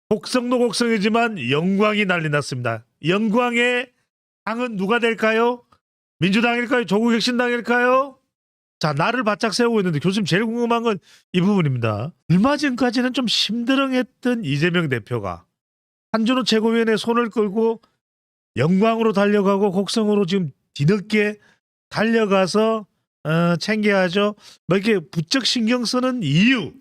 곡성도 곡성이지만 영광이 난리 났습니다. 영광의 당은 누가 될까요? 민주당일까요? 조국혁신당일까요? 자, 나를 바짝 세우고 있는데 교수님 제일 궁금한 건 이 부분입니다. 얼마 전까지는 좀 심드렁했던 이재명 대표가 한준호 최고위원의 손을 끌고 영광으로 달려가고 곡성으로 지금 뒤늦게 달려가서 챙겨야죠. 뭐 이렇게 부쩍 신경 쓰는 이유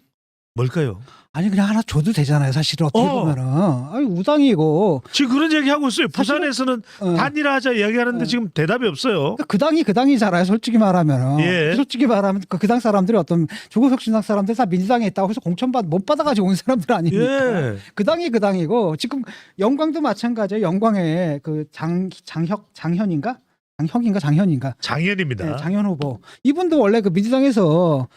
뭘까요? 아니 그냥 하나 줘도 되잖아요. 사실은 어떻게 보면은 아니, 우당이고 지금 그런 얘기 하고 있어요. 사실은, 부산에서는 단일화하자 이야기하는데 지금 대답이 없어요. 그 당이 그 당이잖아요. 솔직히 말하면은 예. 솔직히 말하면 그 당 사람들이 어떤 조국혁신당 사람들 다 민주당에 있다고 해서 공천 못 받아가지고 온 사람들 아닙니까? 예. 그 당이 그 당이고 지금 영광도 마찬가지예요. 영광에 그 장현인가? 장현입니다. 네, 장현 후보. 이분도 원래 그 민주당에서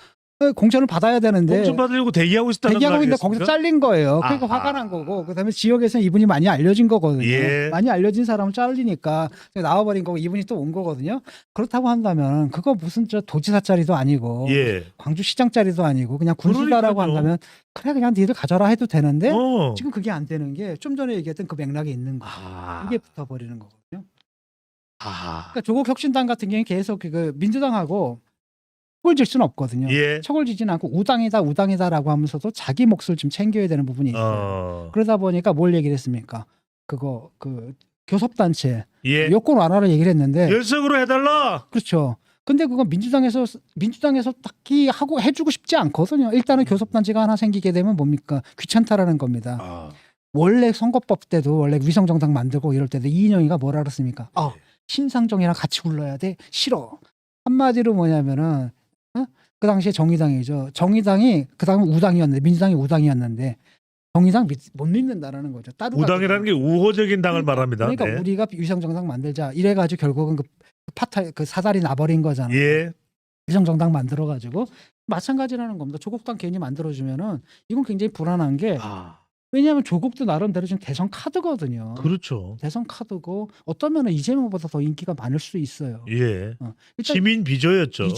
공천을 받아야 되는데 공천 받으려고 대기하고 있다는 거 대기하고 있는데 아니겠습니까? 거기서 잘린 거예요. 그러니까 아하. 화가 난 거고 그다음에 지역에서는 이분이 많이 알려진 거거든요. 예. 많이 알려진 사람은 잘리니까 나와버린 거고 이분이 또 온 거거든요. 그렇다고 한다면 그거 무슨 저 도지사 자리도 아니고 예. 광주시장 자리도 아니고 그냥 군수다라고 그러니까요. 한다면 그래 그냥 니들 가져라 해도 되는데 어. 지금 그게 안 되는 게 좀 전에 얘기했던 그 맥락이 있는 거. 아. 이게 붙어버리는 거거든요. 아. 그러니까 조국 혁신당 같은 경우는 계속 그 민주당하고 척을 질 수는 없거든요. 예. 척을 지지는 않고 우당이다라고 하면서도 자기 몫을 좀 챙겨야 되는 부분이 있어요. 그러다 보니까 뭘 얘기를 했습니까? 그거 그 교섭단체 예. 여권 완화를 얘기를 했는데 열석으로 해달라. 그렇죠. 근데 그건 민주당에서 딱히 하고 해주고 싶지 않거든요. 일단은 교섭단체가 하나 생기게 되면 뭡니까? 귀찮다라는 겁니다. 아. 원래 선거법 때도 원래 위성정당 만들고 이럴 때도 이인영이가 뭐라 그랬습니까? 심상정이랑 같이 굴러야 돼? 싫어. 한마디로 뭐냐면은 그 당시에 정의당이죠. 정의당이 그 다음에 우당이었는데 민주당이 우당이었는데 정의당 못 믿는다라는 거죠. 우당이라는 게 우호적인 당을 말합니다. 그러니까 네. 우리가 위성정당 만들자 이래가지고 결국은 그 사다리 나버린 거잖아요. 예. 위성정당 만들어가지고 마찬가지라는 겁니다. 조국당 괜히 만들어주면은 이건 굉장히 불안한 게 왜냐하면 조국도 나름대로 지금 대선 카드거든요. 그렇죠. 대선 카드고 어떤 면은 이재명보다 더 인기가 많을 수 있어요. 예. 일단 시민 비조였죠.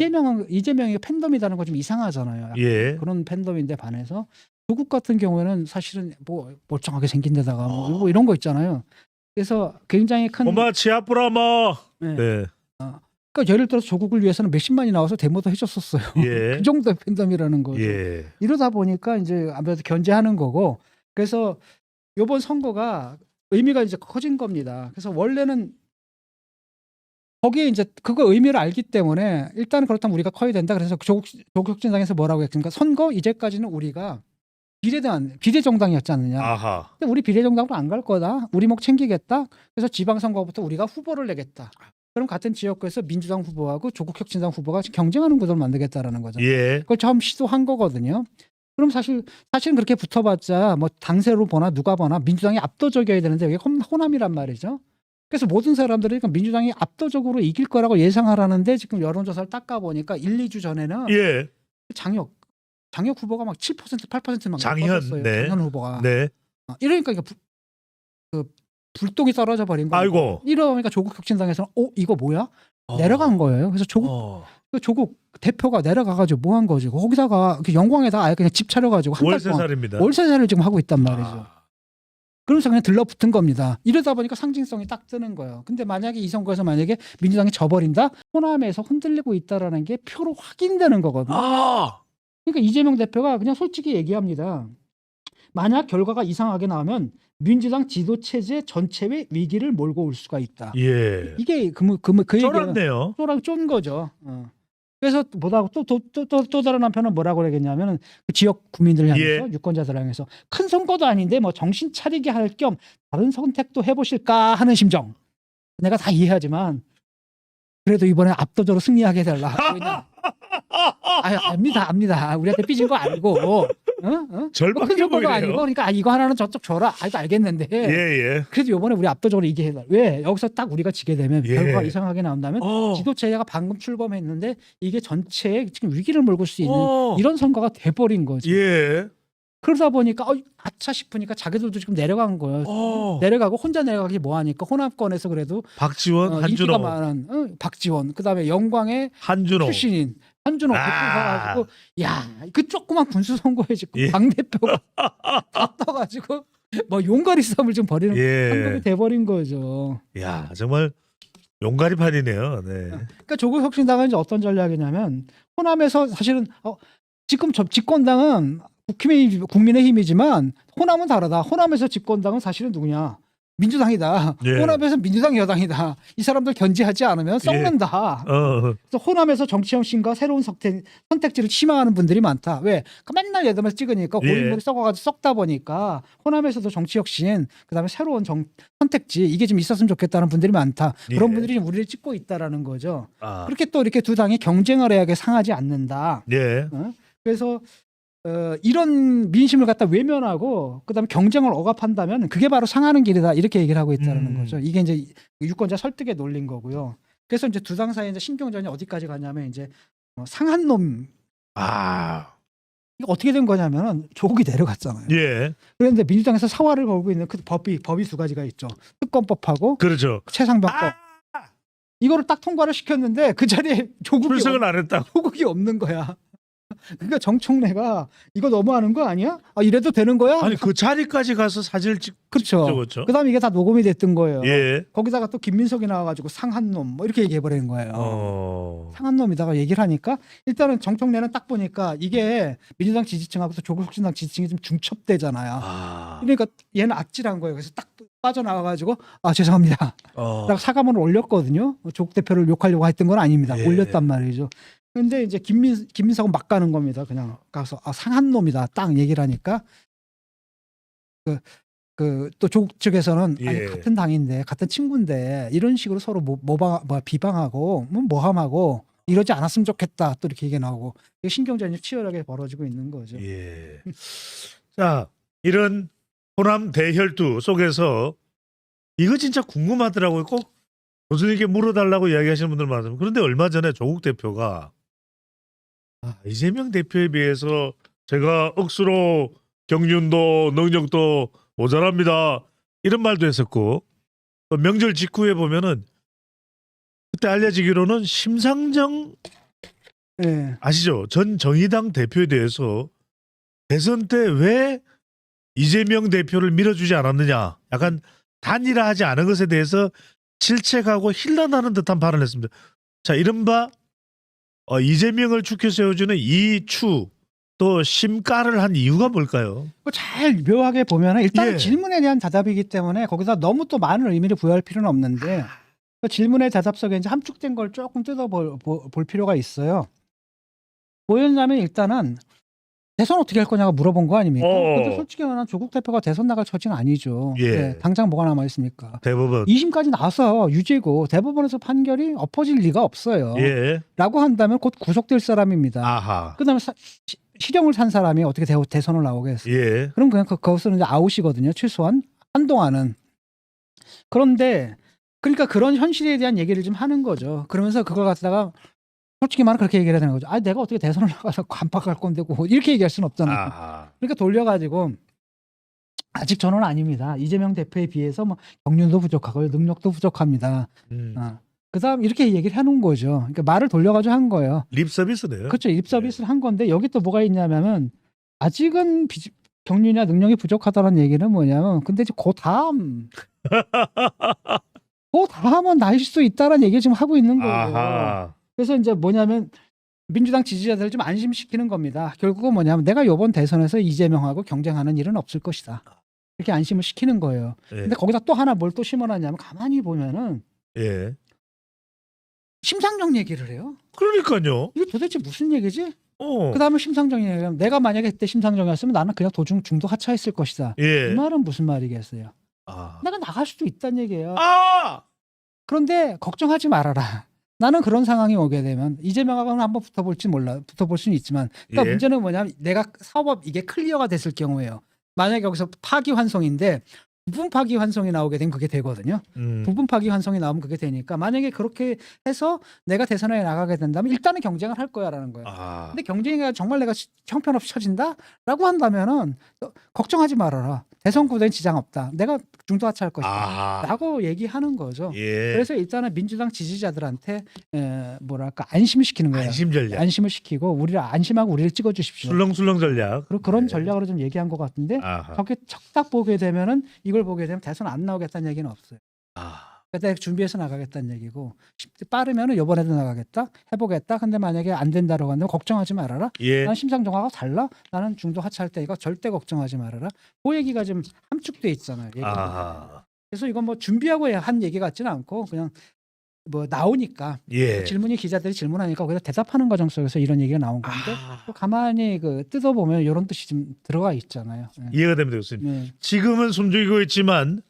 이재명이 팬덤이라는 거 좀 이상하잖아요. 약간 예. 그런 팬덤인데 반해서 조국 같은 경우에는 사실은 뭐 멀쩡하게 생긴 데다가 뭐 이런 거 있잖아요. 그래서 굉장히 큰 고마 치아프라마. 네. 네. 그러니까 예를 들어서 조국을 위해서는 몇십만이 나와서 데모도 해줬었어요. 예. 그 정도의 팬덤이라는 거죠. 예. 이러다 보니까 이제 아무래도 견제하는 거고 그래서 이번 선거가 의미가 이제 커진 겁니다. 그래서 원래는 거기에 이제 그거 의미를 알기 때문에 일단은 그렇다면 우리가 커야 된다. 그래서 조국혁신당에서 뭐라고 했습니까? 선거 이제까지는 우리가 비례정당이었지 않느냐. 아하. 근데 우리 비례정당으로 안 갈 거다. 우리 목 챙기겠다. 그래서 지방선거부터 우리가 후보를 내겠다. 그럼 같은 지역구에서 민주당 후보하고 조국혁신당 후보가 경쟁하는 구도를 만들겠다라는 거죠. 예. 그걸 처음 시도한 거거든요. 그럼 사실은 그렇게 붙어봤자 뭐 당세로 보나 누가 보나 민주당이 압도적이어야 되는데 이게 호남이란 말이죠. 그래서 모든 사람들이 그러니까 민주당이 압도적으로 이길 거라고 예상하라는데 지금 여론조사를 닦아보니까 1, 2주 전에는 예. 장혁 후보가 막 7%, 8%막 장현, 네. 장현 후보가. 네. 이러니까 이게 불똥이 떨어져 버린 거예요. 아이고. 이러니까 조국혁신당에서는 이거 뭐야? 내려간 거예요. 그래서 조국 대표가 내려가가지고 뭐 한 거지? 거기다가 영광에다 아예 그냥 집 차려가지고 한 달 동안 월세살입니다. 월세살을 지금 하고 있단 말이죠. 그러면서 그냥 들러붙은 겁니다. 이러다 보니까 상징성이 딱 뜨는 거예요. 근데 만약에 이 선거에서 만약에 민주당이 져버린다? 호남에서 흔들리고 있다라는 게 표로 확인되는 거거든요. 그러니까 이재명 대표가 그냥 솔직히 얘기합니다. 만약 결과가 이상하게 나오면 민주당 지도체제 전체의 위기를 몰고 올 수가 있다. 예. 이게 그 얘기가 쫄았네요. 쫀 거죠. 그래서 뭐라고 또 다른 한편은 뭐라고 그러겠냐면 그 지역 국민들 향해서 유권자들 향해서 큰 선거도 아닌데 뭐 정신 차리게 할 겸 다른 선택도 해보실까 하는 심정. 내가 다 이해하지만 그래도 이번에 압도적으로 승리하게 해달라. 압니다. 우리한테 삐진 거 알고. 절박해 큰 선거도 보이네요. 아니고 그러니까 이거 하나는 저쪽 줘라. 알겠는데. 예. 그래도 이번에 우리 압도적으로 이기게 해달라. 왜? 여기서 딱 우리가 지게 되면 결과가 이상하게 나온다면 지도체제가 방금 출범했는데 이게 전체에 지금 위기를 몰고 수 있는 이런 선거가 돼버린 거죠. 예. 그러다 보니까 아차 싶으니까 자기들도 지금 내려간 거예요. 내려가고 혼자 내려가기 뭐하니까 호남권에서 그래도 박지원, 한준호. 인기가 많은 박지원 그다음에 영광의 한준호. 출신인 한준호 대표 가가지고 야 그 조그만 군수 선거에 지금 당 대표가 다 떠가지고 뭐 용가리 싸움을 좀 벌이는 상황이 예. 돼버린 거죠. 야, 정말 용가리판이네요. 네. 그러니까 조국 혁신당은 이제 어떤 전략이냐면 호남에서 사실은 지금 집권당은 국민의힘이지만 호남은 다르다. 호남에서 집권당은 사실은 누구냐? 민주당이다. 예. 호남에서 민주당 여당이다. 이 사람들 견제하지 않으면 썩는다. 그래서 호남에서 정치형 신과 새로운 선택지를 희망하는 분들이 많다. 왜? 맨날 예전에 찍으니까 고인물이 썩어가지고 썩다 보니까 호남에서도 정치 혁신, 그다음에 새로운 선택지 이게 좀 있었으면 좋겠다는 분들이 많다. 그런 예. 분들이 우리를 찍고 있다라는 거죠. 아. 그렇게 또 이렇게 두 당이 경쟁을 해야 상하지 않는다. 예. 그래서 이런 민심을 갖다 외면하고 그다음에 경쟁을 억압한다면 그게 바로 상하는 길이다 이렇게 얘기를 하고 있다는 거죠. 이게 이제 유권자 설득에 놀린 거고요. 그래서 이제 두 당 사이에 이제 신경전이 어디까지 가냐면 이제 상한 놈 아. 이거 어떻게 된 거냐면 조국이 내려갔잖아요. 예. 그런데 민주당에서 사활을 걸고 있는 그 법이 두 가지가 있죠. 특검법하고 그렇죠. 최상병법. 이거를 딱 통과를 시켰는데 그 자리에 출석은 안 했다. 조국이 없는 거야. 그러니까 정청래가 이거 너무하는 거 아니야? 이래도 되는 거야? 아니 그 자리까지 가서 사진을 그렇죠. 찍었죠. 그다음에 이게 다 녹음이 됐던 거예요. 예. 거기다가 또 김민석이 나와가지고 상한 놈 뭐 이렇게 얘기해 버리는 거예요. 상한 놈이다가 얘기를 하니까 일단은 정청래는 딱 보니까 이게 민주당 지지층하고 조국 혁신당 지지층이 좀 중첩되잖아요. 그러니까 얘는 아찔한 거예요. 그래서 딱 빠져나와가지고 죄송합니다. 라고 사과문을 올렸거든요. 조국 대표를 욕하려고 했던 건 아닙니다. 예. 올렸단 말이죠. 근데 이제 김민석은 막 가는 겁니다. 그냥 가서 상한 놈이다. 딱 얘기를 하니까 또 조국 측에서는 예. 아니 같은 당인데 같은 친구인데 이런 식으로 서로 비방하고 모함하고 이러지 않았으면 좋겠다. 또 이렇게 얘기 나오고 신경전이 치열하게 벌어지고 있는 거죠. 예. 자, 이런 호남 대혈투 속에서 이거 진짜 궁금하더라고요. 꼭 교수님께 물어달라고 이야기하시는 분들 많아요. 그런데 얼마 전에 조국 대표가 이재명 대표에 비해서 제가 억수로 경륜도 능력도 모자랍니다. 이런 말도 했었고 또 명절 직후에 보면은 그때 알려지기로는 심상정 예. 아시죠? 전 정의당 대표에 대해서 대선 때 왜 이재명 대표를 밀어주지 않았느냐. 약간 단일화하지 않은 것에 대해서 질책하고 힐난하는 듯한 발언을 했습니다. 자, 이른바 이재명을 축켜 세워주는 이 추 또 심가를 한 이유가 뭘까요? 잘 묘하게 보면 일단 예. 질문에 대한 대답이기 때문에 거기서 너무 또 많은 의미를 부여할 필요는 없는데 그 질문의 대답 속에 이제 함축된 걸 조금 뜯어볼 필요가 있어요. 뭐였냐면 일단은 대선 어떻게 할 거냐고 물어본 거 아닙니까? 근데 솔직히 말하면 조국 대표가 대선 나갈 처지는 아니죠. 예. 당장 뭐가 남아 있습니까? 대법원. 2심까지 나와서 유죄고 대법원에서 판결이 엎어질 리가 없어요. 예. 라고 한다면 곧 구속될 사람입니다. 아하. 그다음에 실형을 산 사람이 어떻게 대선을 나오겠어요? 예. 그럼 그냥 그것은 이제 아웃이거든요. 최소한 한동안은. 그런데 그러니까 그런 현실에 대한 얘기를 좀 하는 거죠. 그러면서 그걸 갖다가 솔직히 말하면 그렇게 얘기를 해야 되는 거죠. 내가 어떻게 대선을 나가서 관박할 건데 이렇게 얘기할 수는 없잖아요. 아하. 그러니까 돌려가지고 아직 저는 아닙니다. 이재명 대표에 비해서 뭐 경륜도 부족하고 능력도 부족합니다. 그다음 이렇게 얘기를 해놓은 거죠. 그러니까 말을 돌려가지고 한 거예요. 립 서비스네요. 그렇죠. 립 서비스를 한 건데 여기 또 뭐가 있냐면은 아직은 경륜이나 능력이 부족하다는 얘기는 뭐냐면 근데 이제 그 다음은 나일 수 있다는 얘기를 지금 하고 있는 거예요. 아하. 그래서 이제 뭐냐면 민주당 지지자들을 좀 안심시키는 겁니다. 결국은 뭐냐면 내가 이번 대선에서 이재명하고 경쟁하는 일은 없을 것이다. 이렇게 안심을 시키는 거예요. 예. 근데 거기다 또 하나 뭘 또 심어놨냐면 가만히 보면은 예. 심상정 얘기를 해요. 그러니까요. 이게 도대체 무슨 얘기지? 그다음에 심상정이 얘기하면 내가 만약에 그때 심상정이었으면 나는 그냥 도중 중도 하차했을 것이다. 예. 이 말은 무슨 말이겠어요? 아. 내가 나갈 수도 있다는 얘기예요. 그런데 걱정하지 말아라. 나는 그런 상황이 오게 되면 이재명하고는 한번 붙어볼 수는 있지만 그러니까 예. 문제는 뭐냐면 내가 사법 이게 클리어가 됐을 경우에요. 만약에 여기서 파기환송인데 부분 파기환송이 나오게 되면 그게 되거든요. 부분 파기환송이 나오면 그게 되니까 만약에 그렇게 해서 내가 대선에 나가게 된다면 일단은 경쟁을 할 거야라는 거예요. 아. 근데 경쟁이 정말 내가 형편없이 처진다라고 한다면은 걱정하지 말아라. 대선 구도엔 지장 없다. 내가 중도 하차할 것이다. 아. 라고 얘기하는 거죠. 예. 그래서 일단은 민주당 지지자들한테 뭐랄까 안심을 시키는 거예요. 안심 전략. 안심을 시키고 우리를 안심하고 우리를 찍어주십시오. 술렁술렁 전략. 그리고 그런 네. 전략으로 좀 얘기한 것 같은데 아하. 저게 척딱 보게 되면은 이걸 보게 되면 대선 안 나오겠다는 얘기는 없어요. 아. 그때 준비해서 나가겠다는 얘기고 빠르면은 이번에도 나가겠다 해보겠다. 근데 만약에 안 된다라고 한다면 걱정하지 말아라. 예. 난 심상 정화가 달라. 나는 중도 하차할 때 이거 절대 걱정하지 말아라. 그 얘기가 좀 함축돼 있잖아요. 얘기가. 아. 그래서 이건 뭐 준비하고 한 얘기 같지는 않고 그냥 뭐 나오니까 예. 질문이 기자들이 질문하니까 거기서 대답하는 과정 속에서 이런 얘기가 나온 건데 아. 또 가만히 그 뜯어보면 이런 뜻이 좀 들어가 있잖아요. 이해가 됩니다, 교수님. 네. 지금은 숨죽이고 있지만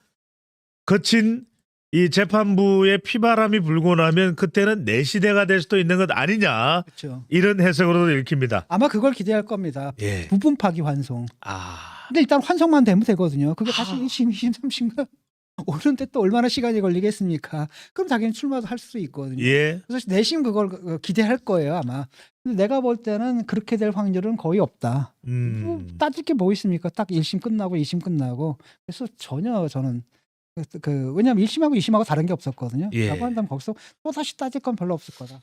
거친 이 재판부의 피바람이 불고 나면 그때는 내 시대가 될 수도 있는 것 아니냐 그렇죠. 이런 해석으로도 읽힙니다. 아마 그걸 기대할 겁니다. 예. 부분 파기 환송. 아. 근데 일단 환송만 되면 되거든요. 그게 다시 1심, 2심, 3심가 오는데 또 얼마나 시간이 걸리겠습니까? 그럼 자기는 출마도 할 수 있거든요. 예. 그래서 내심 그걸 기대할 거예요 아마. 근데 내가 볼 때는 그렇게 될 확률은 거의 없다. 따질 게 뭐 있습니까? 딱 1심 끝나고 2심 끝나고. 그래서 전혀 저는 왜냐하면 1심하고 2심하고 다른 게 없었거든요. 예. 라고 한다면 거기서 또 다시 따질 건 별로 없을 거다.